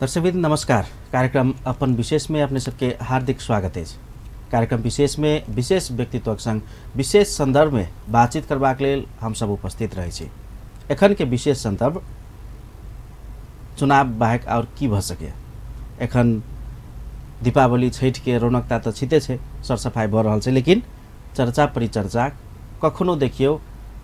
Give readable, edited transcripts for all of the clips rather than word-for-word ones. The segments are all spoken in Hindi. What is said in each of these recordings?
दर्शकवृन्द नमस्कार। कार्यक्रम अपन विशेष में अपने सबके हार्दिक स्वागत है। कार्यक्रम विशेष में विशेष व्यक्तित्व संग विशेष संदर्भ में बातचीत करबाक लेल हम सब उपस्थित रहे छी। एखन के विशेष संदर्भ चुनाव बाहेक और की भ सके। एखन दीपावली छठ के रौनकता तो छिते छे, सरसफाई भ रहल छे, लेकिन चर्चा परिचर्चा कखनो देखियो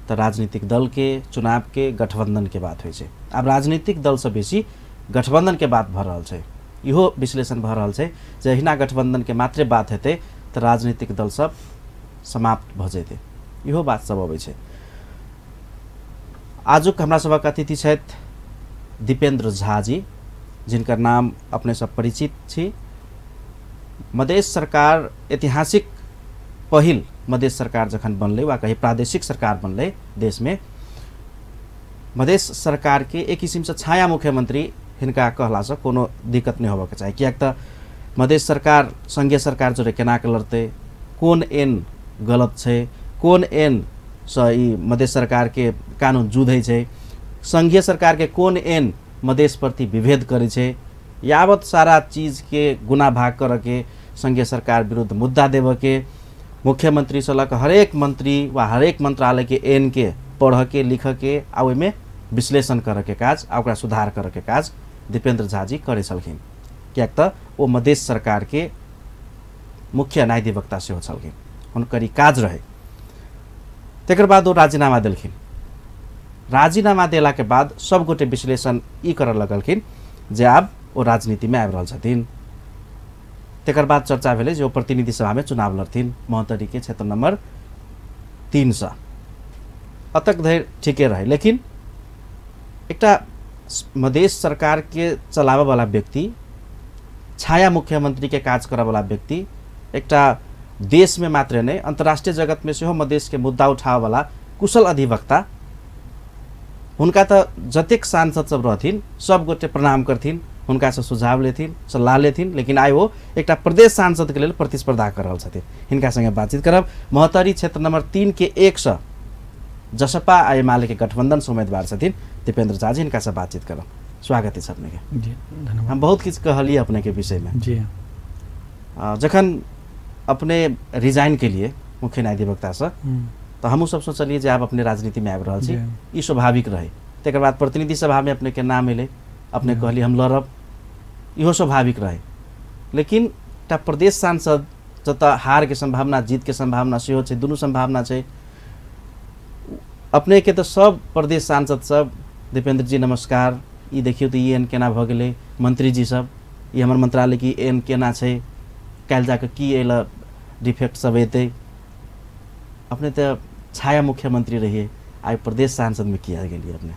तो राजनीतिक दल के चुनाव के गठबंधन के बात होइ छे। अब राजनीतिक दल से बेसी गठबंधन के बात भ रहल छे। इहो विश्लेषण भ रहल छे जे एहिना गठबंधन के मात्रे बात हेते तो राजनीतिक दल सब समाप्त भ जेते। इहो बात सब अबै छे। आजुक हमरा सबक अतिथि छथि दीपेन्द्र झा जी, जिनकर नाम अपने सब परिचित छी। मधेश सरकार ऐतिहासिक पहिल मधेश सरकार जखन बनले वा कहीं प्रादेशिक सरकार बनले देश में, मधेश सरकार के एक किसिम से छाया मुख्यमंत्री हिनका कहला से कोनो दिक्कत नहीं होबे के चाहिए। कियाक त मधेश सरकार संघीय सरकार जोरे केना के लड़ते, कोन एन गलत छे, कोन एन से ई मधेश सरकार के कानून जुधै छे, संघीय सरकार के कोन एन मधेश प्रति विभेद करे छे, यावत सारा चीज के गुना भाग कर के संघीय सरकार विरुद्ध मुद्दा देव के, मुख्यमंत्री से लक हरेक मंत्री वा हरेक मंत्रालय के एन के पढ़ के लिख के आ ओइमे विश्लेषण कर के काज आ ओकरा सुधार कर के काज दीपेन्द्र झा जी करे छलखिन। कियाक त ओ मधेश सरकार के मुख्य न्यायाधिवक्ता सेहो छलखिन, हुनकर ई काज रहे। तेकर बाद ओ राजीनामा देलखिन। राजीनामा देला के बाद सब गोटे विश्लेषण ई कर लगलखिन जे आब ओ राजनीति में आबि रहल छथिन। तेकर बाद चर्चा भेले जे ओ प्रतिनिधि सभा में चुनाव लड़थिन महोत्तरी के क्षेत्र नंबर 3 से। अतक धरि ठीके रहे, लेकिन एकटा मधेश सरकार के चलावे वाला व्यक्ति, छाया मुख्यमंत्री के काज करे वाला व्यक्ति, एकटा देश में मात्र नहीं अंतर्राष्ट्रीय जगत में सेहो मधेश के मुद्दा उठावे वाला कुशल अधिवक्ता, हुनका त जतेक सांसद सब रहथिन सब गोटे प्रणाम करथिन, हुनका से सुझाव लेथिन, सलाह लेथिन। लेकिन आइ वो एकटा प्रदेश सांसद के लेल प्रतिस्पर्धा कर रहल छथिन। हिनका संगे बातचीत करब। महोत्तरी क्षेत्र नंबर 3 के 1 से जसपा आ एमाले के गठबंधन से उम्मीदवार छथिन दीपेन्द्र झा जी, हिनका से बातचीत करब। स्वागत है अपने के। जी धन्यवाद। हम बहुत किछ कहलिए अपने के विषय में। जी जखन अपने रिजाइन के लिए मुख्य न्यायाधिवक्ता से तो हमहू सब सोचलिए जे आप अपने राजनीति में आबि रहल छी, ई स्वाभाविक रहे। तेकर बाद प्रतिनिधि सभा में अपने के नाम एले, अपने कहली हम लड़ब, इहो स्वाभाविक रहे। लेकिन एकटा प्रदेश सांसद जतऽ हार के संभावना जीत के संभावना सेहो छै, दुनू संभावना छै। अपने के तो सब प्रदेश सांसद सब दीपेन्द्र जी नमस्कार, ई देखियो तो ई एन केना भ गेलै, मंत्री जी सब ई हमर मंत्रालय की एन केना छै, काल्हि जाके की एला डिफेक्ट सब एतै। अपने तो छाया मुख्यमंत्री रहिए, आइ प्रदेश सांसद में किया गेलिए अपने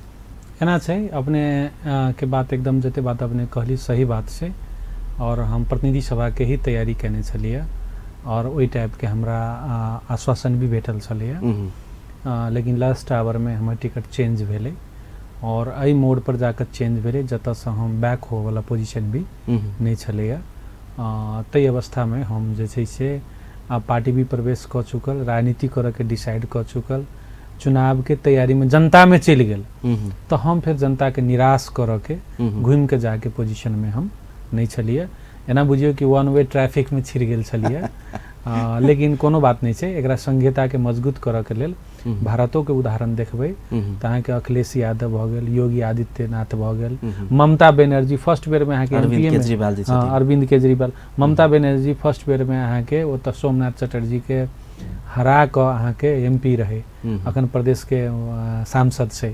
एना छै। अपने के बात एकदम जते बात अपने कहली सही बात छै। और हम प्रतिनिधि सभा के ही तैयारी केने छलिए और ओई टाइप के हमरा आश्वासन भी भेटल छलिए। लेकिन लास्ट आवर में हमर टिकट चेंज भेले और एई मोड पर जाकर चेंज भेले जतऽ से हम बैक हो वाला पोजीशन भी नहीं छलिए। तई अवस्था में हम जे छै से पार्टी भी प्रवेश क चुकल, राजनीति करे के डिसाइड क चुकल, चुनाव के तैयारी में जनता में चल गेल। तो हम फिर जनता के निराश कर के घूम के जाके पोजीशन में हम नहीं छलिए। एना बुझियो कि वन वे ट्रैफिक में छिड़ गेल छलिए। लेकिन कोनो बात नहीं छै। एकरा संघीयता के मजबूत करे के लेल भारतों के उदाहरण देखबे तो अहाँ के अखिलेश यादव भ गेल, योगी आदित्यनाथ भ गेल, ममता बनर्जी फर्स्ट बेर में अहाँ के अरविंद केजरीवाल, ममता बनर्जी फर्स्ट बेर में अहाँ के ओतऽ सोमनाथ चटर्जी के हरा क अहाँ के एमपी रहे, अखन प्रदेश के सांसद छै।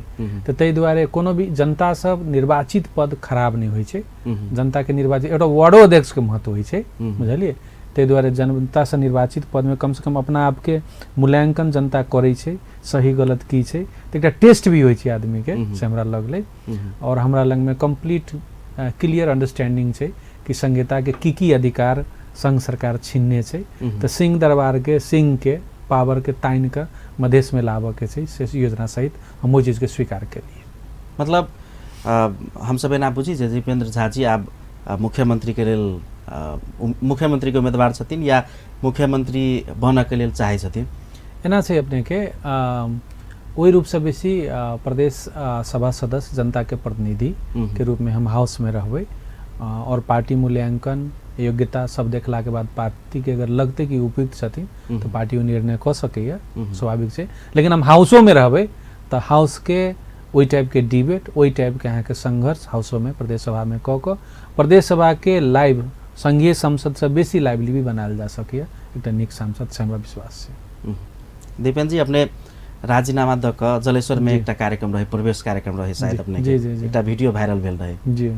तो तै दुआरे कोनो भी जनता सब निर्वाचित पद खराब नहीं होइ छै। जनता के निर्वाचित एउटा वार्डो अध्यक्ष के महत्व होइ छै, बुझलिए। तै दुआरे जनता से निर्वाचित पद में कम से कम अपना आप के मूल्यांकन जनता करे छै, सही गलत की छै, तो एकटा टेस्ट भी होइ छै आदमी के, से हमरा लगले। और हमरा लग में कंप्लीट क्लियर अंडरस्टैंडिंग छै कि संघीयता के की अधिकार संघ सरकार छीनने छै। तो सिंह दरबार के सिंह के पावर के ताइन के मधेश में लाभ के छै, से योजना सहित हम वो चीज के स्वीकार करिए। मतलब हम सब एना बुझी जे दीपेन्द्र झा जी आप मुख्यमंत्री के लेल मुख्यमंत्री के उम्मीदवार छथिन या मुख्यमंत्री बन के लेल चाहे छथिन? एना छै अपने के ओई रूप से बेसी प्रदेश सभा सदस्य जनता के प्रतिनिधि के रूप में हम हाउस में रहबै और पार्टी मूल्यांकन योग्यता सब देखला के बाद पार्टी के अगर लगते कि उपयुक्त छथिन तो पार्टी वो निर्णय क सकैया स्वाभाविक छै। लेकिन हम हाउसो में रहबै तो हाउस के वही टाइप के डिबेट वही टाइप के यहाँ के संघर्ष हाउसो में प्रदेश सभा में क प्रदेश सभा के लाइव संघीय संसद से बेसी लाइवली भी बनायल जा सकैया एक नीक सांसद से हमरा विश्वास छै। दीपेन जी अपने राजीनामा द क जलेश्वर में एक कार्यक्रम रहे प्रवेश कार्यक्रम रहे शायद अपने एक वीडियो भाइरल भेल रहे जी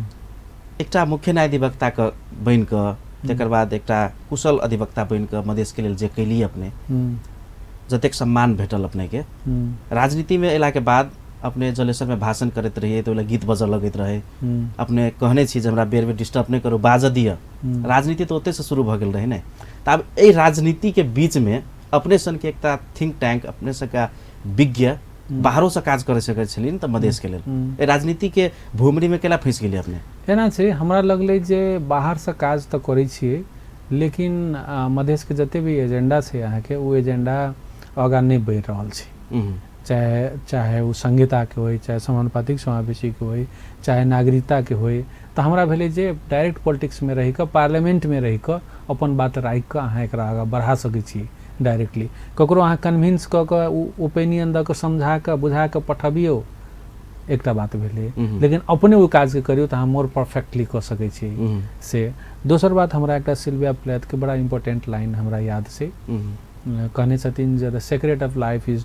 एक मुख्य न्यायाधिवक्ता क बन क तकर बाद एक कुशल अधिवक्ता बन क मधेश के लेल जे कैली अपने जतेक सम्मान भेटल अपने के राजनीति में अयला के बाद अपने जलेश्वर में भाषण करते रहिए तो गीत बजऽ लगत रहे अपने कहने छी हमरा बेर बेर डिस्टर्ब नहीं करू बाज दिया राजनीति तो ओते से शुरू भ गेल रहे ने त अब ए राजनीति के बीच में अपने सन के एक थिंक टैंक अपने सबका विज्ञ बाहरों से काज करे सकै छलिन त मधेश के लेल ए राजनीति के भूमरी में केला फंस गेली अपने एना छै हमरा लगले जे बाहर से काज त करै छियै लेकिन मधेश के जते भी एजेंडा छै यहाँ के वो एजेंडा आगा नहीं बढ़ रहल छै चाहे वो संहिता के होय चाहे समानुपातिक समावेशी के होय चाहे नागरिकता के होय तो हमरा भेले जे डायरेक्ट पॉलिटिक्स में रही क पार्लियामेंट में रही क अपन बात राख क अहाँ एकरा आगा बढ़ा सकै छी डायरेक्टली ककरो अहाँ कन्विंस क ओपिनियन द क समझा क बुझा क पठबियो एकटा बात भेले लेकिन अपने वो काज के करियो तो अहाँ मोर परफेक्टली क सकै छी से। दोसर बात हमरा एकटा सिल्विया प्लेथ के बड़ा इम्पोर्टेंट लाइन हमरा याद छै कहने छथिन जे the secret of life is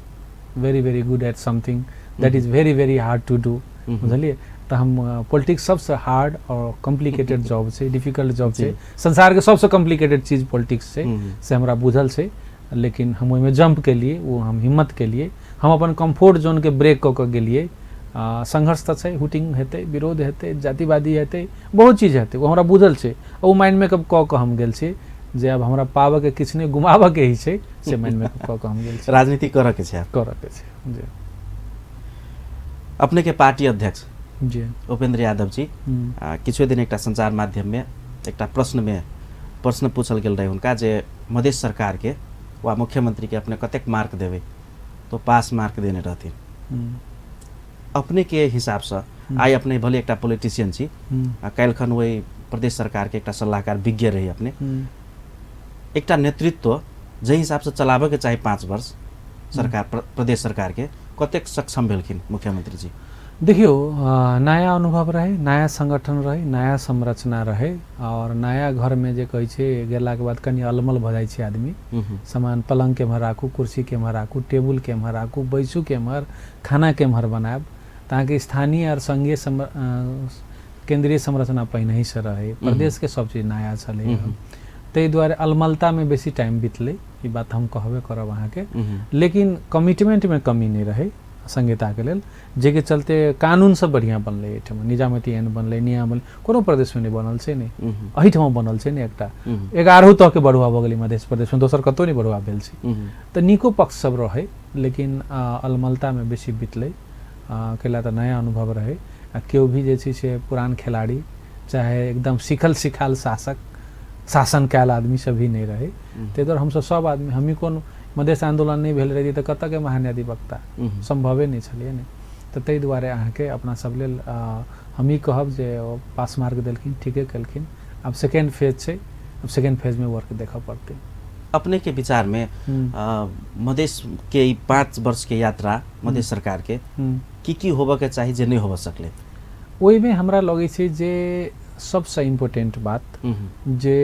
very very good at something that is very very hard to do बुझलिए तो हम पॉलिटिक्स सबसे हार्ड और कॉम्प्लिकेटेड जॉब छै डिफिकल्ट जॉब छै संसार के सबसे कॉम्प्लिकेटेड चीज पॉलिटिक्स छै से हमरा बुझल छै लेकिन हम ओहिमे जंप के लिए वो हम हिम्मत के लिए हम अपन कंफर्ट जोन के ब्रेक क के गेलिए संघर्ष त छै हुटिंग हेतै विरोध हेतै जातिवादी हेतै बहुत चीज हेतै वो हमरा बुझल छै वो माइंड मेकअप क के हम गेल छी जे अब हमरा पाव के किछ नहीं घुमाव के ही छै से माइंड मेकअप क के हम गेल छी राजनीति करऽ के छै जी। अपने के पार्टी अध्यक्ष जी उपेंद्र यादव जी किछु दिन एक संचार माध्यम में एक प्रश्न पूछल गेल रहे उनका जे मधेश सरकार के वा मुख्यमंत्री के अपने कतेक मार्क देवे तो पास मार्क देने रहथिन अपने के हिसाब से आई अपने भले एक पॉलिटिशियन छी काल्हिखन वही प्रदेश सरकार के एक सलाहकार विज्ञ रही अपने एक नेतृत्व जे हिसाब से चलावे के चाहे 5 वर्ष सरकार प्रदेश सरकार के कतेक सक्षम भेलखिन मुख्यमंत्री जी। देखियो नया अनुभव रहे नया संगठन रहे नया संरचना रहे और नया घर में जे कहै छै गेला के बाद कनी अलमल भ जाइ छै आदमी सामान पलंग के एम्हर राखू कुर्सी के एम्हर राखू टेबुल के एम्हर राखू बैसू के एम्हर खाना के एम्हर बनाब ताकि स्थानीय और संघीय केंद्रीय संरचना पहिने ही से रहे प्रदेश के सब चीज नया चले तै द्वारे अलमलता में बेसी टाइम बीतले ई बात हम कहबे करब अहाँ के लेकिन कमिटमेंट में कमी नहीं रहे संहिता के लेल जे के चलते कानून सब बढ़िया बनले एठम निजामती ऐन बनले नियम बनले कोनो प्रदेश में नहीं बनल छै नहीं एहिठम बनल छै नहीं एकटा 11 तक के बढ़ुआ भ गेलै मध्य प्रदेश में दोसर कतौ नहीं बढ़ुआ भेल छै त नीको पक्ष सब रहे लेकिन अलमलता में बेसी बीतले केला त नया अनुभव रहे केओ भी जे छै से पुरान खिलाड़ी चाहे एकदम सिखल सिखाल शासन कैल आदमी सब भी नहीं रहे ते द्वारा हम सब आदमी हमी कोन मधेश आंदोलन नहीं भेल रही तो कत के महान्याधिवक्ता संभवे नहीं छलिए नहीं तो तै द्वारे अहाँ के अपना सब लेल हम ही कहब जे पास मार्क देलखिन ठीके केलखिन अब सेकेंड फेज छै अब सेकेंड फेज में वर्क देखा पड़ते। अपने के विचार में मधेश के 5 वर्ष के यात्रा मधेश सरकार के की होबे के चाहिए जे नहीं होबे सकले ओहि में हमरा लगे छै जे सबसे इम्पोर्टेंट बात जे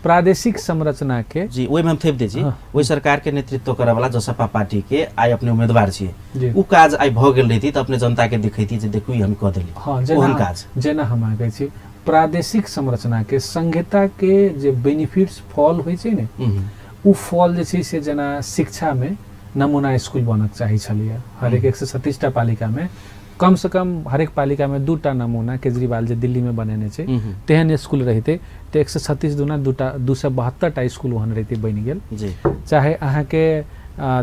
प्रादेशिक संरचना के जी वही में हम थेप दे जी वही सरकार के नेतृत्व करे वाला जसपा पार्टी के आई अपने उम्मीदवार छिए उ काज आई भ गेल रही त अपने जनता के दिखैती जे देखू हम कह देली ओहन काज जेना हम कहै छी प्रादेशिक संरचना के संहिता के जे बेनिफिट्स फॉल होय छै ने उ फॉल जे छै से जेना शिक्षा में नमूना स्कूल बनक चाही छलिए हर एक 136 टा पालिका में कम से कम हर एक पालिका में 2टा नमूना केजरीवाल जे दिल्ली में बनेने छै तेहन स्कूल रहते तो 136 दूना 272 टा स्कूल वहां रहते बन गेल चाहे अहाँ के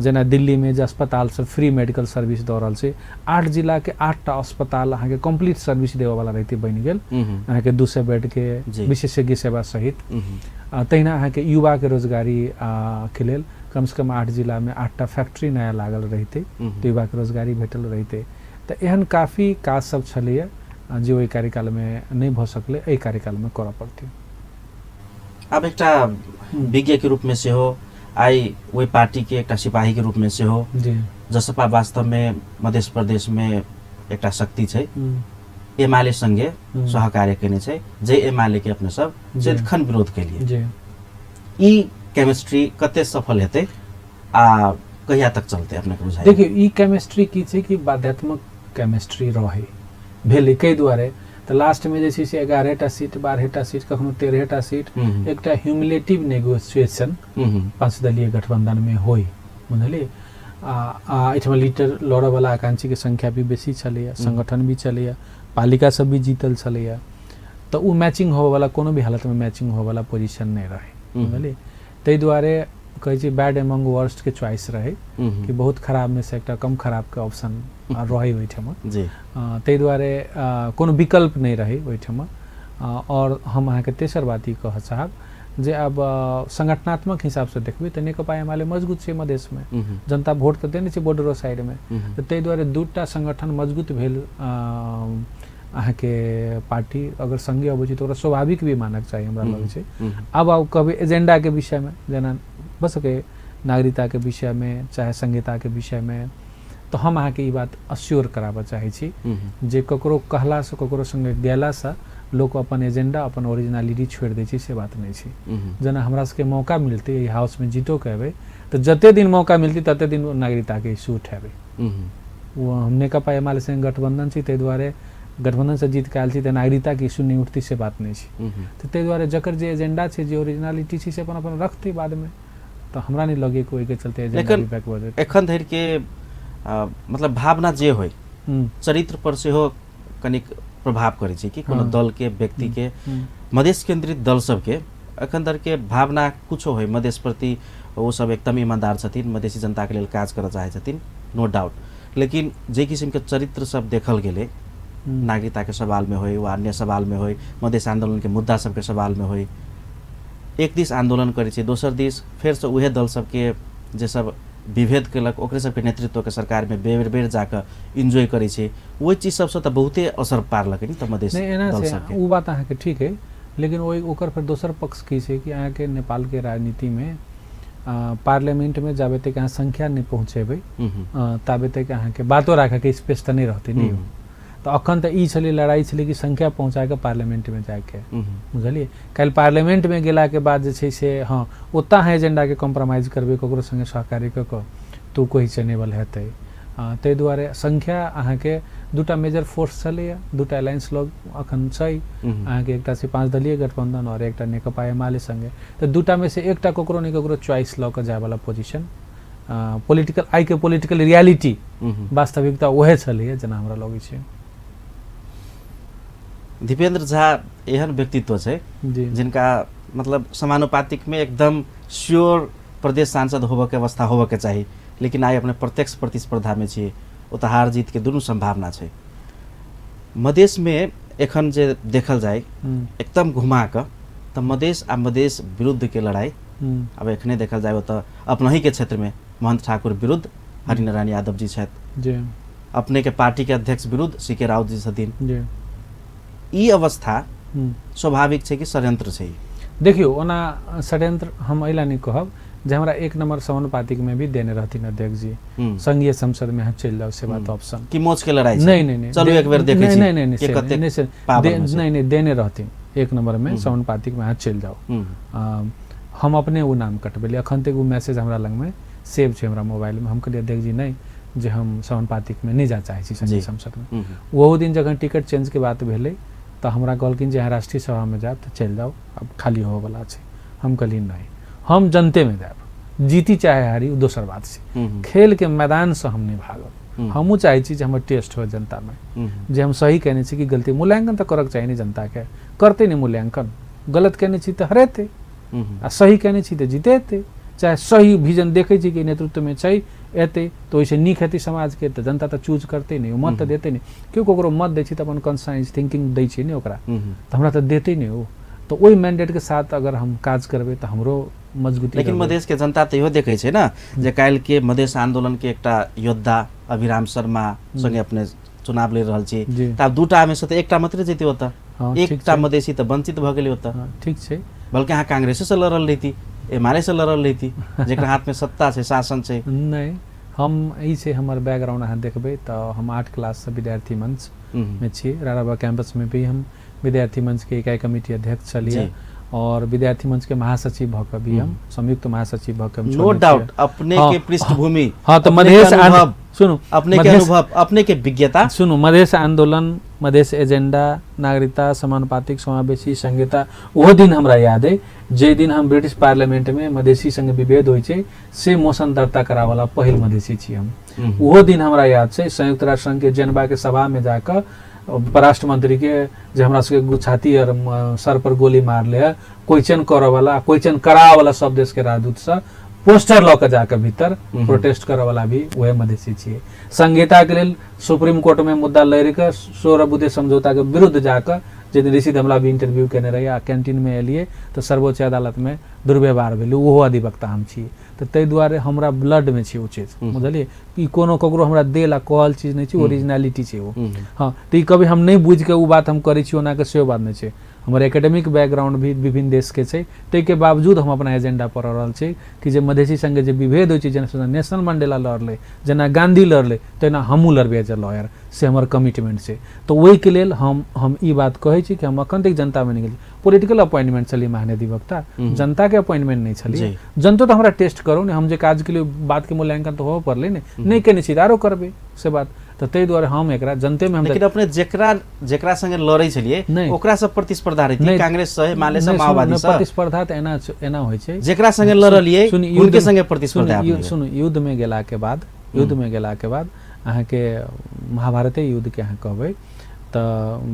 जेना दिल्ली में जे अस्पताल से फ्री मेडिकल सर्विस द रहल छै 8 जिला के 8 टा अस्पताल अहाँ के कंप्लीट सर्विस देवे वाला रहते बन गेल अहाँ के 200 बेड के विशेषज्ञ सेवा सहित तहिना अहाँ के युवा के रोजगारी के लेल कम से कम 8 जिला में 8 टा फैक्ट्री नया लागल रहते तो युवा के रोजगारी भेटल रहते तो एहन काफ़ी काज सब छलैए जे ओहि कार्यकाल में नहीं भ सकले, एहि कार्यकाल में करऽ पड़तै। अब एकटा विज्ञ के रूप में से हो, आई वही पार्टी के एकटा सिपाही के रूप में से हो, जी जसपा वास्तव में मध्य प्रदेश में एकटा शक्ति छै, एमाले संगे सहकार्य केने छै, जे एमाले के अपने सब सदिखन विरोध के लिए जी ई केमिस्ट्री कते सफल हेतै आ कहिया तक चलते अपने के बुझाइ? देखिए ई केमिस्ट्री की छै कि बाध्यात्मक केमिस्ट्री रहे भेलै कई दुआरे तो लास्ट में जे छै से 11टा सीट 12टा सीट कखनो 13टा सीट एकटा ह्यूमिलेटिव नेगोशिएशन 5 दलीय गठबंधन में होई, बुझलिए। एहिठाम लीडर लड़ऽ वाला आकांक्षी के संख्या भी बेसी छलैया, संगठन भी छलैया, पालिका सब भी जीतल छलैया, तो उ मैचिंग होबे वाला कोनो भी हालत में मैचिंग होबे वाला पोजीशन नहीं रहे, बुझलिए। ताहि दुआरे कहै छै बैड एमंग वर्स्ट के चॉइस रहे कि बहुत खराब में से एकटा कम खराब के ऑप्शन रहे ओहिठाम जी। ताहि दुआरे कोनो विकल्प नहीं रहे ओहिठाम। और हम अहाँके तेसर बात ई कह चाहब जे अब संगठनात्मक हिसाब से देखबै तऽ नेकपा एमाले मजबूत छै मधेश में, जनता वोट तऽ देने छै बॉर्डरो साइड में, तऽ ताहि दुआरे दूटा संगठन मजबूत भेल अहाँके पार्टी अगर संगे अबै छै तऽ ओकरा स्वाभाविक भी मानक चाही हमरा लगै छै। अब कहबै एजेंडा के विषय में, जेना भऽ सकै नागरिकता के विषय में चाहे संहिता के विषय में, तो हम अहाँके ई बात अस्योर कराबऽ चाहै छी जे ककरो कहला से ककरो संगे गेला से लोग अपन एजेंडा अपन ओरिजिनलिटी छोड़ दै छै, से बात नहीं छै। जेना हमरा सबके मौका मिलते ई हाउस में जीतो के एबै तो जते दिन मौका मिलती तते दिन नागरिकता के इशू उठेबै। वो हम नेकपा एमाले से गठबंधन छी, ताहि दुआरे गठबंधन से जीत के आयल छी तऽ नागरिकता के इशू नहीं उठती, से बात नहीं छै। तो ताहि दुआरे जकर जे एजेंडा छै जे ओरिजिनलिटी छै से अपन अपन रखतै बाद में, तो हमरा नहीं लगे कोई के चलते एजेंडा बैकवर्ड एखन धरि के मतलब भावना जे होय चरित्र पर से हो कनिक प्रभाव करै छै कि कोनो दल के व्यक्ति के मधेश केंद्रित दल सब के एखन धरि के भावना कुछो होय मधेश प्रति वो सब एकदम ईमानदार छथिन, मधेसी जनता के लेल काज करऽ चाहै छथिन, नो डाउट, लेकिन जे किसिम के चरित्र सब देखल गेलै नागरिकता के सवाल में होय वा अन्य सवाल में होय, मधेश आंदोलन के मुद्दा सब के सवाल में होय, एक दिस आंदोलन करै छै, दोसर दिस फेर से उहे दल सब के जे सब विभेद केलक ओकरे सबके नेतृत्व के सरकार में बेर बेर जाकर एंजॉय करे छै, वही चीज सबसे तो बहुते असर पारलक नहीं तो मधेश दल सबके। वो बात अहाँके ठीक है, लेकिन वही ओकर फिर दोसर पक्ष की छै कि अहाँके नेपाल के राजनीति में पार्लियामेंट में जाबे तक अहाँ संख्या नहीं पहुँचेबै ताबे तक अहाँके बातो राखे के स्पेस तो नहीं रहते नहीं हो। तो अखन तो ई छलै लड़ाई छलै कि संख्या पहुँचा के पार्लियामेंट में जाके, बुझलिए। काल्हि पार्लियामेंट में गेला के बाद जे छै से हाँ ओतऽ अहाँ एजेंडा के कॉम्प्रोमाइज करबै ककरो संगे सहकारी कऽ कऽ तो कोई चेनेबल हेतै। ताहि दुआरे संख्या अहाँके दूटा मेजर फोर्स छलैया, दूटा अलायंस लग अखन छै अहाँके, एकटा छै 5 दलीय गठबंधन और एकटा नेकपा एमाले संगे, तो दूटा में से एकटा ककरो नहि ककरो चॉइस लऽ कऽ जाय वाला पोजिशन पॉलिटिकल आइ के पॉलिटिकल रियलिटी वास्तविकता ओहे छलैया जेना हमरा लगै छै। दीपेंद्र झा एहन व्यक्तित्व है जिनका मतलब समानुपातिक में एकदम श्योर प्रदेश सांसद होबे के अवस्था होबे के चाहिए, लेकिन आई अपने प्रत्यक्ष प्रतिस्पर्धा में छे, ओतऽ हार जीत के दुनू संभावना है। मधेश में एखन जे देखल जाए एकदम घुमा के तो मधेश आ मधेश विरुद्ध के लड़ाई अब एखने देखल जाए ओतऽ अपना ही के क्षेत्र में महंत ठाकुर विरुद्ध हरिनारायण यादव जी छथि, अपने के पार्टी के अध्यक्ष विरुद्ध सीके राउत जी छथिन। ई अवस्था स्वाभाविक है कि षड्यंत्र है? देखियो ओना षड्यंत्र हम अइला नहीं कहब जे हमरा 1 नंबर समानुपातिक में भी देने रहथिन अध्यक्ष जी, संघीय संसद में हम चल जाओ से बात ऑप्शन कि मोच के लड़ाई नहीं चलो एक बेर देखे छी नहीं देने रहथिन 1 नंबर में समानुपातिक में चल जाओ। हम अपने वो नाम कटबेली, अखन तक वो मैसेज हमरा लग में सेव छै हमरा मोबाइल में। हम कहलिए अध्यक्ष जी नहीं जे हम समानुपातिक में नहीं जा चाहे छी संघीय संसद में। वो दिन जखन टिकट चेंज के बात भेलै तो हमरा कहलखिन जे राष्ट्रीय सभा में जाब तो चल जाओ, अब खाली हो वाला है। हम कहली नहीं, हम जनते में जाब, जीती चाहे हारी वो दोसर बात से, खेल के मैदान से हम नहीं भागब। हमू चाहे छी जे हमर टेस्ट हो जनता में, जे हम सही कहने छी कि गलती मूल्यांकन तो करक चाहिए नहीं, जनता के करते नहीं मूल्यांकन, गलत कहने छी तो हरेते आ सही कहने छी तो जीतेते, चाहे सही विजन देखे छी कि नेतृत्व में छै एते तो ओइसे नीक हेतै समाज के, तो जनता तो चूज करते नहीं, मत तो देते नहीं। क्यों ककरो मत दै छी तो अपन कॉन्साइंस थिंकिंग दै छी नहीं ओकरा, तो हमरा तो देते नहीं हो। तो वही मैंडेट के साथ अगर हम काज करबे तो हमरो मजबूती। लेकिन मधेश के जनता तो इहो देखे छे ना जे काल्हि के मधेश आंदोलन के एकटा योद्धा अभिराम शर्मा संगे अपने चुनाव ले रहल छी जी। त आब दूटा में से त एकटा मात्र जीते होता हाँ, ठीक एकटा छै। मधेसी त वंचित भ गेले होता हाँ, ठीक छै। बल्कि अहाँ कांग्रेसे से लड़ल रही एमआरए से लड़ल रही जेकरा हाथ में सत्ता छै शासन छै नहीं, हम ई से हमर बैकग्राउंड अहाँ देखबै तो हम 8 क्लास से विद्यार्थी मंच में छी। राराबा कैंपस में भी हम विद्यार्थी मंच के इकाई कमेटी अध्यक्ष चलिए और विद्यार्थी मंच के महासचिव भक भी हम संयुक्त महासचिव भक हम नो डाउट अपने हाँ, के पृष्ठभूमि हाँ तो अपने के मधेश अनुभव, सुनो अपने के अनुभव अपने के विज्ञता सुनो मधेश आंदोलन मधेश एजेंडा नागरिकता समानुपातिक समावेशी संहिता वो दिन हमरा याद है जे दिन हम ब्रिटिश पार्लियामेंट में मधेसी संग विभेद होइ छै से मोशन दर्ता करावाला पहिल मधेसी छी हम। वो दिन हमरा याद छै संयुक्त राष्ट्र संघ के जेनेवा के सभा में जाकर परराष्ट्र मंत्री के जे हमरा सबके छाती और सर पर गोली मारले है क्वेश्चन करे वाला क्वेश्चन करा वाला सब देश के राजदूत से पोस्टर ल के जाकर भीतर प्रोटेस्ट करे वाला भी वह मधेसी छिए। संहिता के लिए सुप्रीम कोर्ट में मुद्दा लड़ के 16 बुद्धे समझौता के विरुद्ध जाकर जिन ऋषि हमला भी इंटरव्यू केने रही आ कैंटीन में एलिए तो सर्वोच्च अदालत में दुर्व्यवहार भेल ओहो अधिवक्ता हम छी तो तै दुआरे हमरा ब्लड में छी ओ चीज बुझलिए ई कोनो ककरो हमरा देला कहल चीज नहीं छी ओरिजिनलिटी छै वो। हाँ तो ई कभी हम नहीं बुझ के उ बात हम करै छी ओना के सेहो बात नहीं छै। हमर एकेडमिक बैकग्राउंड भी विभिन्न देश के छै तै के बावजूद हम अपना एजेंडा पर रहल छी कि जे मधेसी संगे जे विभेद होइ छै जेना नेशनल मंडेला लड़ले जेना गांधी लड़ले तेना हमहूँ लड़बे एज ए लॉयर से हमर कमिटमेंट छै। तो ओहि के लेल हम ई बात कहै छी कि हम अखन तक जनता में नहीं गेली पॉलिटिकल अपॉइंटमेंट चली महाधिवक्ता जनता के अपॉइंटमेंट नहीं चली जनता तो हमरा टेस्ट करो ने हम जे काज के लिए बात के मूल्यांकन तो हो पड़ले ने नहीं केने छी आरो करबे से बात तो तै द्वारे हम एकरा जनते में हम लेकिन अपने जेकरा संगे लड़ै छलिए ओकरा सब प्रतिस्पर्धा रही कांग्रेस से माले से माओवादी से प्रतिस्पर्धा त एना होइ छै जेकरा संगे लड़लिए उनके संगे प्रतिस्पर्धा सुन युद्ध में गेला के बाद अहाँ के महाभारत युद्ध के अहाँ कहबै त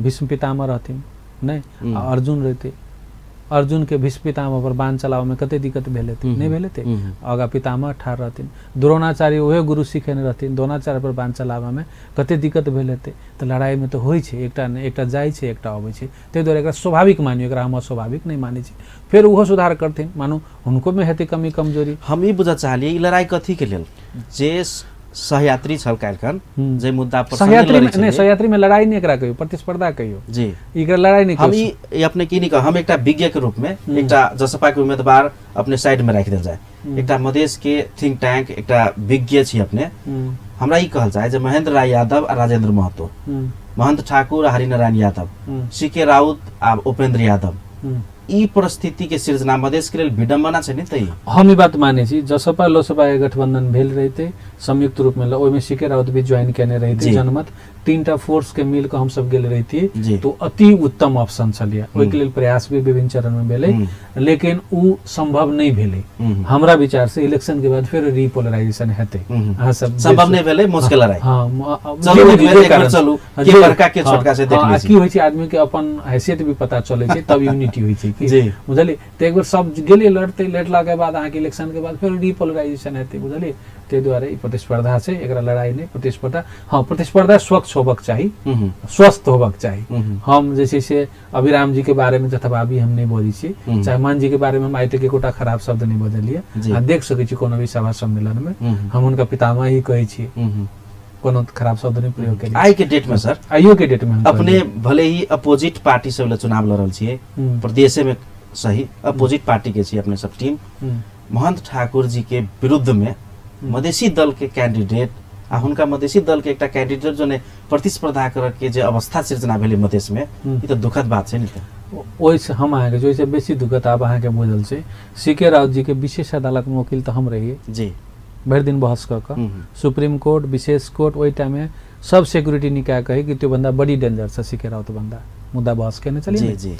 भीष्म पितामह रहथिन नहीं अर्जुन रहते अर्जुन के भीष्म पितामह पर बाण चलावे में कते दिक्कत भेले थे नहीं भेले थे आगा पितामह ठार रहथिन द्रोणाचार्य ओहे गुरु सिखेने रहथिन द्रोणाचार्य पर बाण चलावे में कते दिक्कत भेले थे तो लड़ाई में तो होइ छै एकटा जाइ छै एकटा अबै छै तै दुआरे एकरा स्वाभाविक मानियो एकरा हम अस्वाभाविक नहीं मानै छी फिर उहो सुधार करथिन मानू हुनको में हेतै कमी कमजोरी। हम ई बुझा चाहलिए ई लड़ाई कथी के लेल जे सहयात्री छल काल्खन जे मुद्दा पर सहयात्री में लड़ाई नहीं एकरा कहियो प्रतिस्पर्धा कहियो जी एकरा लड़ाई नहीं हम ई अपने की नहीं कह हम एकटा विज्ञ के रूप में एकटा जसपा के उम्मीदवार अपने साइड में राख देल जाए एकटा मधेश के थिंक टैंक एकटा विज्ञ छी अपने हमरा ई कहल जाए जे महेंद्र राय यादव आ राजेंद्र महतो महंत ठाकुर आ हरिनारायण यादव सीके राउत आ उपेंद्र यादव ई परिस्थिति के सृजना मधेश के लिए विडंबना छै नि तै हम ई बात माने छी जसपा लोसपा के गठबंधन भेल रहते संयुक्त रूप में ओइ में सीके राउत भी ज्वाइन केने रहते जनमत 3टा फोर्स के मिल के हम सब गेल रहती तो अति उत्तम ऑप्शन चलिए ओइ के लिए प्रयास भी विभिन्न चरण में भेले लेकिन उ संभव नहीं भेले हमरा विचार से इलेक्शन के बाद फिर रिपोलराइजेशन हेते अहाँ सब संभव नहीं भेले मुश्किल लड़ाई हां चलू के बड़का के छोटका से देख ली की होय छै आदमी के अपन हैसियत भी पता चले छै तब यूनिटी होय छै कि बुझलिए तो एक बार सब गेलिए लड़ते लड़ला के बाद अहाँ के इलेक्शन के बाद फिर रिपोलराइजेशन हेते बुझलिए ते द्वारे प्रतिस्पर्धा छै एकरा लड़ाई नहीं प्रतिस्पर्धा। हाँ प्रतिस्पर्धा स्वच्छ होबक चाहिए स्वस्थ होबक चाहिए। हम जैसे से अभिराम जी के बारे में जथाभावी हम नहीं बोली छी चाहे मान जी के बारे में हम आइ तक एकोटा खराब शब्द नहीं बजलिए आ देख सकै छी कोनो भी सभा सम्मेलन में हम उनका पितामह ही कहै छी कोनो खराब शब्द नहीं प्रयोग करी आई के डेट में सर आइयो के डेट में अपने भले ही अपोजिट पार्टी से चुनाव लड़ल छिए प्रदेश में सही अपोजिट पार्टी के छी अपने सब टीम महंत ठाकुर जी के विरुद्ध में मधेसी दल के कैंडिडेट आ हुनका मधेसी दल के एकटा कैंडिडेट जो ने प्रतिस्पर्धा करके जे अवस्था सृजना भेले मधेश में ई तो दुखद बात छै नि त ओइ से हम आके जो से बेसी दुखद आब अहाँ के बुझल छै सीके राउत जी के विशेष अदालत में वकील तो हम रहिए जी भरि दिन बहस क सुप्रीम कोर्ट विशेष कोर्ट ओइ टाइम में सब सिक्योरिटी निकाय कहे कि त्यो बंदा बड़ी डेंजर छ सीके राउत बंदा मुद्दा बहस केने चलिए जी जी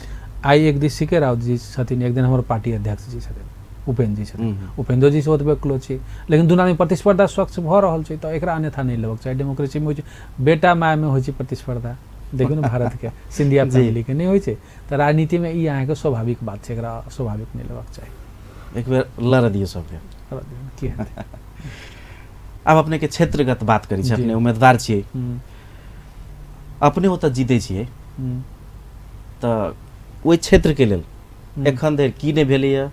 आई एक दिन सीके राउत जी छथिन एक दिन हमर पार्टी अध्यक्ष जी छथिन उपेंद्र जी छथिन उपेंद्र जी से ओतबे क्लोज छी लेकिन दुना में प्रतिस्पर्धा स्वच्छ भ रहल छै त एकरा अन्यथा नहीं लेबक चाही डेमोक्रेसी में बेटा माय में होय छै प्रतिस्पर्धा देखियो न भारत के सिंधिया फैमिली के नहीं होय छै त राजनीति में ई अहाँ के स्वाभाविक बात छै एकरा स्वाभाविक नहीं लेबक चाही एक बेर लड़ दियो सब की हेतै। अब अपने के क्षेत्रगत बात करी छै अपने उम्मीदवार छियै अपने ओत जीते छियै त ओइ क्षेत्र के लेल एखन धरि की नहीं भेलै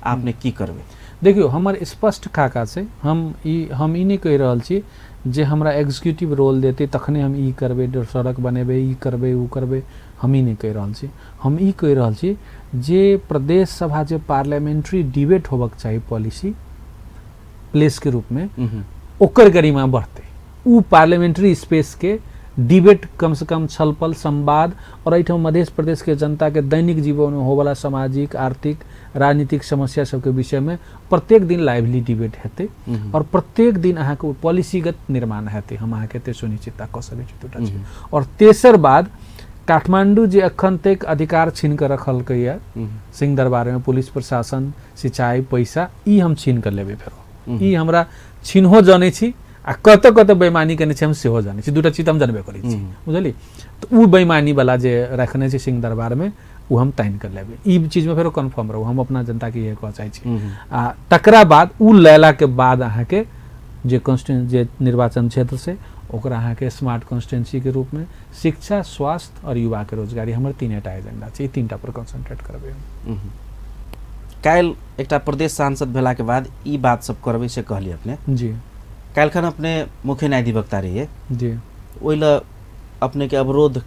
आपने की करबे देखियो हमर स्पष्ट खाका से हम ई नहीं कह रहल छी जे हमरा एग्जीक्यूटिव रोल देते तखने हम ई करबे, सड़क बनेबे, ई करबे, ऊ करबे, हम ई नहीं कह रहल छी। हम ई कह रहल छी जे प्रदेश सभा जे पार्लियामेंट्री डिबेट होबक चाहिए पॉलिसी प्लेस के रूप में, ओकर गरिमा बढ़ते। ऊ पार्लियामेंट्री स्पेस के डिबेट कम से कम छलफल संवाद और एहिठाम मध्य प्रदेश के जनता के दैनिक जीवन में होवाला सामाजिक आर्थिक राजनीतिक समस्या सबके विषय में प्रत्येक दिन लाइवली डिबेट हेते और प्रत्येक दिन अहाँ के पॉलिसीगत निर्माण हेते। हम अहाँ के सुनिश्चितता क सकै छी दूटा चीज। और तेसर बात काठमांडू जे अखन तक अधिकार छीन कर रखलकै या सिंह दरबार में पुलिस प्रशासन सिंचाई पैसा ई हम छीन कर लेबे फेरो। ई हमरा छीनहो जाने छी आ कत कत बेईमानी करने छी हम सेहो जाने छी। दूटा चीज हम जानबे करै छी बुझली। तो उ बेईमानी वाला जे रखने छी सिंह दरबार में उ हम ताइन कर लेबे। ई चीज में फेरो कन्फर्म रहू। हम अपना जनता के ये कह चाहै छी आ तकरा बाद उ लेला के बाद अहाँ के जे कॉन्स्टिट्यूंसी जे निर्वाचन क्षेत्र से ओकरा अहाँ के स्मार्ट कॉन्स्टिट्यूंसी के रूप में शिक्षा स्वास्थ्य और युवा के रोजगारी हमर तीनेटा एजेंडा छै। ई तीनटा पर कंसंट्रेट करबे। काल्हि एकटा प्रदेश सांसद भेला के बाद ई बात सब करबे से कहली अपने जी। काल्हिखन अपने मुख्य न्यायाधिवक्ता रहिए जी। ओइला अपने के अवरोध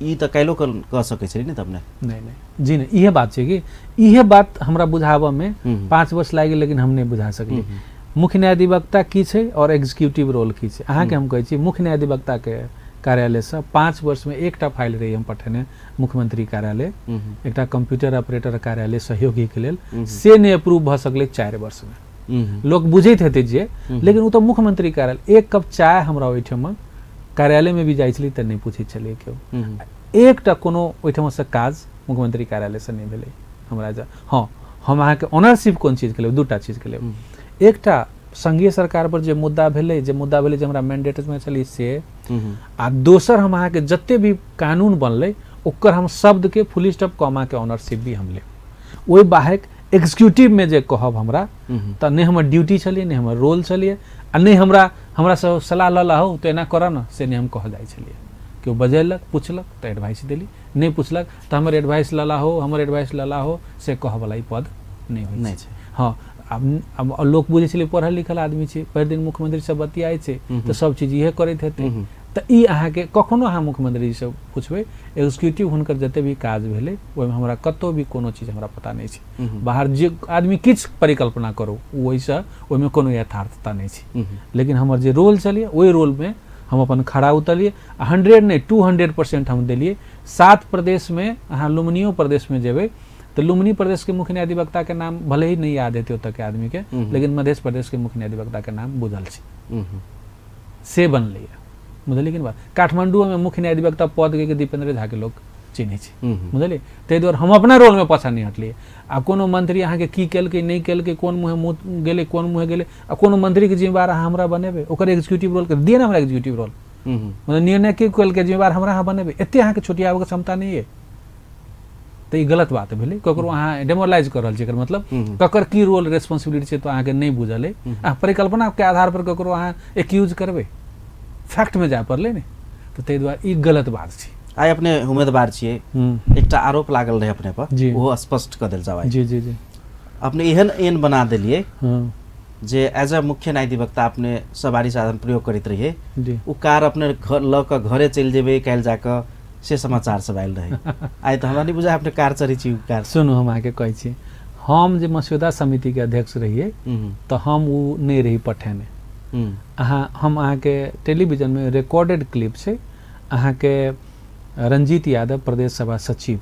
ई त काल्हिओ कह सकै छै नि त अपने? नहीं जी नहीं। इहे बात छै कि इहे बात हमरा बुझाबा में 5 वर्ष लागि लेकिन हम नहीं बुझा सकली। मुख्य न्यायाधिवक्ता की छै और एग्जीक्यूटिव रोल की छै। अहाँ के हम कहै छी मुख्य न्यायाधिवक्ता के कार्यालय से 5 वर्ष में एकटा फाइल रही हम पठेने मुख्यमंत्री कार्यालय, एकटा कंप्यूटर ऑपरेटर कार्यालय सहयोगी के लेल, से नहीं अप्रूव भ सकले 4 वर्ष में। लोग बुझैत हेतै जे, लेकिन उ तो मुख्यमंत्री कार्यालय। एक कप चाय हमरा ओइठमा कार्यालय में भी जाइ छली त नहीं पूछै छलिए केओ। एकटा कोनो ओइठमा से काज मुख्यमंत्री कार्यालय से नहीं भेलै हमरा जा। हाँ हम अहाँ के ऑनरशिप कोन चीज के लेब? दूटा चीज के लेब। एकटा संघीय सरकार पर जे मुद्दा भेलै जे हमरा मैंडेट में छली से, आ दोसर हम अहाँ के जते भी कानून बनलै ओकर हम शब्द के फुल स्टॉप कॉमा के ऑनरशिप भी हम लेब। ओइ बाहेक एग्जीक्यूटिव में जे कहब हमरा त नहीं हमर ड्यूटी छलिए नहीं हमर रोल छलिए आ नहीं हमरा से सलाह लला हो तो एना कर न से नहीं हम कह जाइ छलिए। केओ बजेलक पूछलक तो एडवाइस देली, नहीं पूछलक तो हमर एडवाइस लला हो से कह वाला ई पद नहीं होइ नहीं छै। हाँ अब लोग बुझे छले पढ़ल लिखल आदमी छै, भरि दिन मुख्यमंत्री सब बतियाइ छै तो सब चीज इहे करैत हेतै। तो ई अहाँ के कखनो अहाँ मुख्यमंत्री से पूछबे एग्जीक्यूटिव हुनकर जते भी काज भेलै ओहिमे हमरा कतौ भी कोनो चीज हमरा पता नहीं छै। बाहर जे आदमी किछ परिकल्पना करो ओइसे ओहिमे कोनो यथार्थता नहीं छै। लेकिन हमर जे रोल छलिए ओहि रोल में हम अपन खड़ा उतरलिए। 100 नहीं 200% हम देलिए। 7 प्रदेश में अहाँ लुम्बिनी प्रदेश में जेबै तो लुम्बिनी प्रदेश के मुख्य न्यायाधिवक्ता के नाम भले ही नहीं याद हेतै ओतऽ के आदमी के, लेकिन मध्य प्रदेश के मुख्य न्यायाधिवक्ता के नाम बुझल छै से बनलै। बुझलिए कि बात? काठमांडू में मुख्य न्यायाधिवक्ता पद के दीपेंद्र झा के लोग चिन्है छै बुझलिए। ताहि दुआरे हम अपना रोल में पाछा नहीं हटलिए। आ कोनो मंत्री अहाँ के की केलकै नहीं केलकै, कोन मुँह गेलै कोन मुँह गेलै, आ कोनो मंत्री के जिम्मेवार अहाँ हमरा बनेबै ओकर एग्जीक्यूटिव रोल के दिए ना हमरा एग्जीक्यूटिव रोल। मतलब निर्णय के केलकै जिम्मेवार हमरा अहाँ बनेबै, एते अहाँ के छोटियाबे के क्षमता नहीं है। तो ये गलत बात भेलै। ककरो अहाँ डेमोरलाइज कर रहल छी, एकर मतलब ककर की रोल रेस्पॉन्सिबिलिटी छै तो अहाँ के नहीं बुझल है। अहाँ परिकल्पना के आधार पर ककरो अहाँ एक्यूज करबै, फैक्ट में जाय पड़लै ने। तो ताहि दुआरे ई गलत बात छै। आइ अपने उम्मीदवार छियै, एकटा आरोप लागल रहे अपने पर, वो स्पष्ट कर देल जाओ। जी जी जी। अपने एहन बना देलिए जे एज अ मुख्य न्यायाधिवक्ता अपने सवारी साधन प्रयोग करैत रहिए, उ कार अपने घर ल के घरे चल जेबै काल्हि जाके से समाचार सब आयल रहे। आइ तो हमरा नहीं बुझा अपने कार चढ़ी छी कार। सुनू हम आके कहै छी, हम जे मस्यौदा समिति के अध्यक्ष रहिए तो हम उ नहीं रही पठेने। हम अहाँ के टेलीविजन में रिकॉर्डेड क्लिप से अहाँ के रंजीत यादव प्रदेश सभा सचिव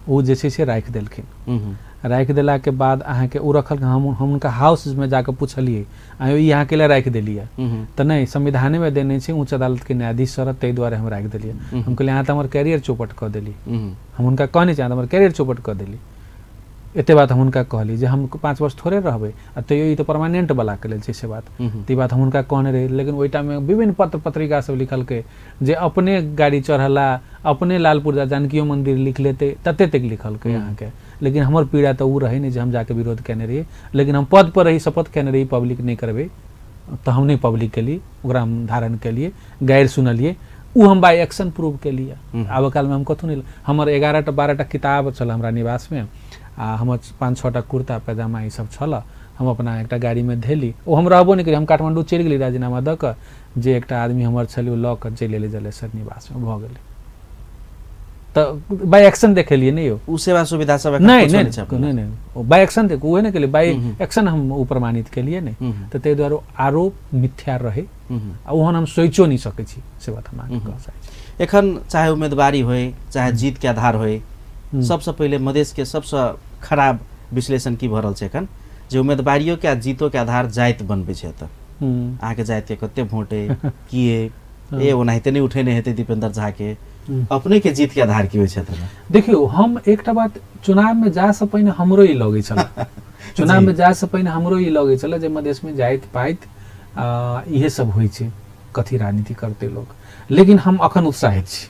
वो जे छै से राखि देलखिन। राखि देला के बाद अहाँ के उ रखल हम उनका हाउस में जाकर पूछलिए आयो ई अहाँ के लिए राखि देलिए तो नहीं संविधान में देने छै उच्च अदालत के न्यायाधीश सर ताहि दुआरे हम राखि देलिए। हम कहलिए अहाँ तो हमर कैरियर चौपट कर देली। हम उनका कहने चाहिए हमर कैरियर चौपट कर देली। एते बात हम उनका कहली जे हम 5 वर्ष थोड़े रहबै आ तैयो ई तो परमानेंट वाला के लेल छै से बात। ती बात हम उनका कहने रही। लेकिन ओइ टाइम में विभिन्न पत्र पत्रिका सब लिखल के जे अपने गाड़ी चढ़ला अपने लालपुर जानकियो मंदिर लिख लेते तते तक लिखल के अहाँ के। लेकिन हमर पीड़ा तो उ रहे नहीं जे हम जाके विरोध केने रही। लेकिन हम पद पर रही शपथ केने रही पब्लिक नहीं करबे तो हम नहीं पब्लिक के लिए ओकरा हम धारण के लिए गैर सुनलिए। उ हम बाय एक्शन प्रूव के लिए आब काल में हम कथू नहीं हमर 11टा 12टा किताब छल हमरा निवास में आ हमर 5-6टा कुर्ता पैजामा ई सब छल हम अपना एकटा गाड़ी में धेली ओ हम रहबो नहीं करी हम काठमांडू चलि गेली राजीनामा द क जे एकटा आदमी हमर छलै ल क चलि एलै जलेसर निवास में भ गेलै त बाय एक्शन देखेलिए नहीं हो उ सेवा सुविधा सब नहीं बाय एक्शन देख उहे नहीं केलिए बाय एक्शन हम उ प्रमाणित केलिए नहीं त तै द्वारा आरोप मिथ्या रहे आ ओहन हम सोचो नहीं सकै छी से बात हम कह सकै छी एखन चाहे उम्मीदवारी होय चाहे जीत के आधार होय सबसे पहले मधेश के सबसे खराब विश्लेषण की भरल छै एखन जे उम्मीदवारियों के जीतो के आधार जाइत बनबै छै त अहाँ के जाइत के कते वोटे किए ए ओनाहिते नहीं उठेने हेतै दीपेंद्र झा के अपने के जीत के आधार की होय छै त देखियो हम एकटा बात चुनाव में जा से पहिने हमरो ई लगै छल चुनाव में जा से पहिने हमरो ई लगै छल जे मधेश में जाइत पाइत इहे सब होय छै कथी राजनीति करते लोग लेकिन हम अखन उत्साहित छी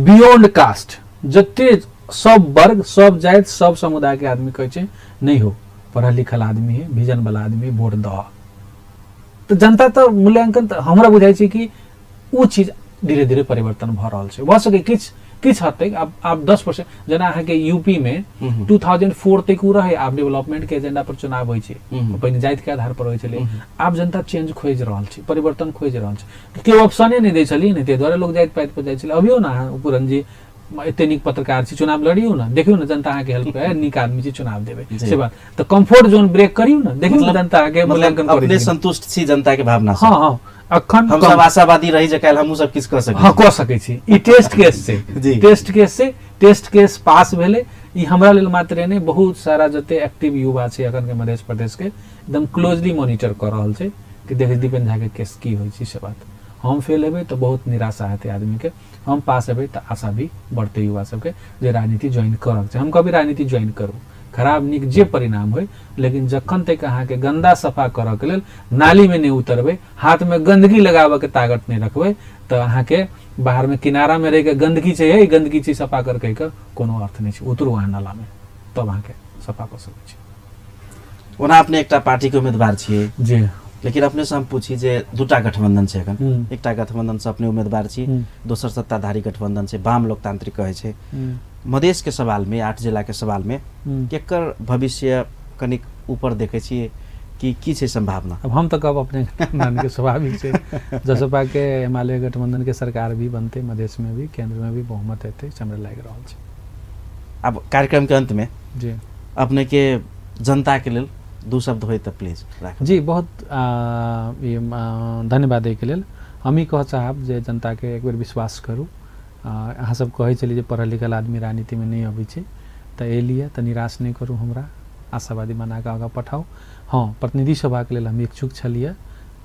बियॉन्ड कास्ट जते सब वर्ग सब जाति सब समुदाय के आदमी कहै छै नहीं हो पढ़ल लिखल आदमी है विजन वाला आदमी वोट द तो जनता तो मूल्यांकन हमरा बुझाई छै कि उ चीज धीरे धीरे परिवर्तन भ रहल छै भ सके किछ हद तक आप 10% जना अहाँ के यूपी में 2004 तक उ रहे आप डेवलपमेंट के एजेंडा पर चुनाव होय छै पहिने जाति के आधार पर होय छले आप जनता चेंज खोज रहल छै परिवर्तन खोज रहल छै केओ ऑप्शने नहीं दै छलिए ने ते द्वारा लोग जाति पाति पर जाय छले अभियो ना पुरन जी एते नीक पत्रकार छी चुनाव लड़ियो ना देखियो ना जनता अहाँ के हेल्प है नीक आदमी छी चुनाव देबे से बात तो कंफर्ट जोन ब्रेक करियो ना देखियो जनता के मूल्यांकन करियो अपने संतुष्ट छी जनता के भावना से हां हां अखन हम सब आशावादी रही जे काल हमहु सब किछ कर सकै हां कह सकै छी ई टेस्ट केस पास भेले ई हमरा लेल मात्र नहीं बहुत सारा जते एक्टिव युवा छै अखन के मध्य प्रदेश के एकदम क्लोजली मॉनिटर कर रहल छै कि देख दीपेंद्र झा के केस की होय छै से बात हम फेल हेबै तो बहुत निराशा हेतै आदमी के हम पास हेबै तो आशा भी बढ़ते युवा सबके जे राजनीति ज्वाइन करक छै हम कभी राजनीति ज्वाइन करू खराब निक जे परिणाम होय लेकिन जखन तक अहाँ के गंदा सफा करऽ के लेल नाली में नहीं उतरबै हाथ में गंदगी लगाबऽ के ताकत नहीं रखबै तो अहाँ के बाहर में किनारा में रह के गंदगी छै गंदगी छै सफा कर कह के कोनो अर्थ नहीं छै उतरू अहाँ नाला में तब अहाँ के सफा कर सकै छी ओना अपने एकटा पार्टी के उम्मीदवार छियै जी लेकिन अपने से हम पूछी जे दूटा गठबंधन छै एखन एकटा गठबंधन से अपने उम्मीदवार छी दोसर सत्ताधारी गठबंधन छै वाम लोकतांत्रिक कहै छै मधेश के सवाल में 8 जिला के सवाल में केकर भविष्य कनिक ऊपर देखे छियै कि की छै संभावना अब हम तो कब अपने गठबंधन के स्वाभाविक छै जसपा के हिमालय गठबंधन के सरकार भी बनते मधेश में भी केंद्र में भी बहुमत हेतै हमरा लागि रहल छै अब कार्यक्रम के अंत में जी अपने के जनता के लेल दू शब्द होय त प्लीज जी बहुत धन्यवाद के लेल हम ही कह चाहब जे जनता के एक बेर विश्वास करू अहाँ सब कहै छली जे पढ़ल लिखल आदमी राजनीति में नहीं अबै छै त ए लिए त निराश नहीं करू हमरा आशावादी बना के आगा पठाओ हाँ प्रतिनिधि सभा के लेल हम इच्छुक छलिए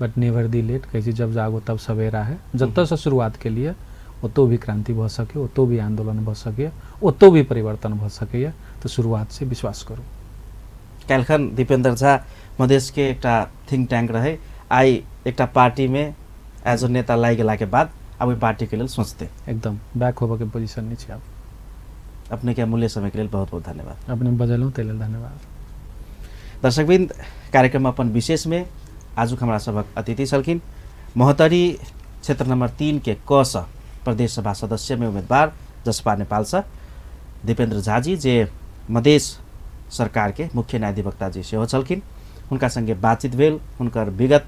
बट नेवर दी लेट कहै छी जब जागो तब सवेरा है जतऽ से शुरुआत के लिए ओतो भी क्रांति भ सके ओतो भी आंदोलन भ सके ओतो भी परिवर्तन भ सके तो शुरुआत से विश्वास करू काल्खन दीपेंद्र झा मधेश के एकटा थिंक टैंक रहे आई एकटा पार्टी में एज अ नेता लागि गेला के बाद अब पार्टी के लिए सोचते एकदम बैक होबे के पोजीशन नहीं छै अब अपने के अमूल्य समय के लिए बहुत बहुत धन्यवाद अपने बजलौं तेल धन्यवाद दर्शकबिंद कार्यक्रम अपन विशेष में आजुक हमरा सबक अतिथि छलखिन महोत्तरी क्षेत्र नंबर 3 के कस प्रदेश सभा सदस्य में उम्मीदवार जसपा नेपाल से दीपेंद्र झा जी जे मधेश सरकार के मुख्य न्यायाधिवक्ता जी सेहो छलखिन हुनका संगे बातचीत भेल हुनकर विगत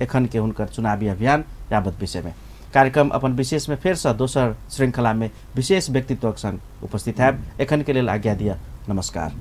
एखन के हुनकर चुनावी अभियान यावत विषय में कार्यक्रम अपन विशेष में फेर से दोसर श्रृंखला में विशेष व्यक्तित्व संग उपस्थित है एखन के लेल आज्ञा दिया नमस्कार।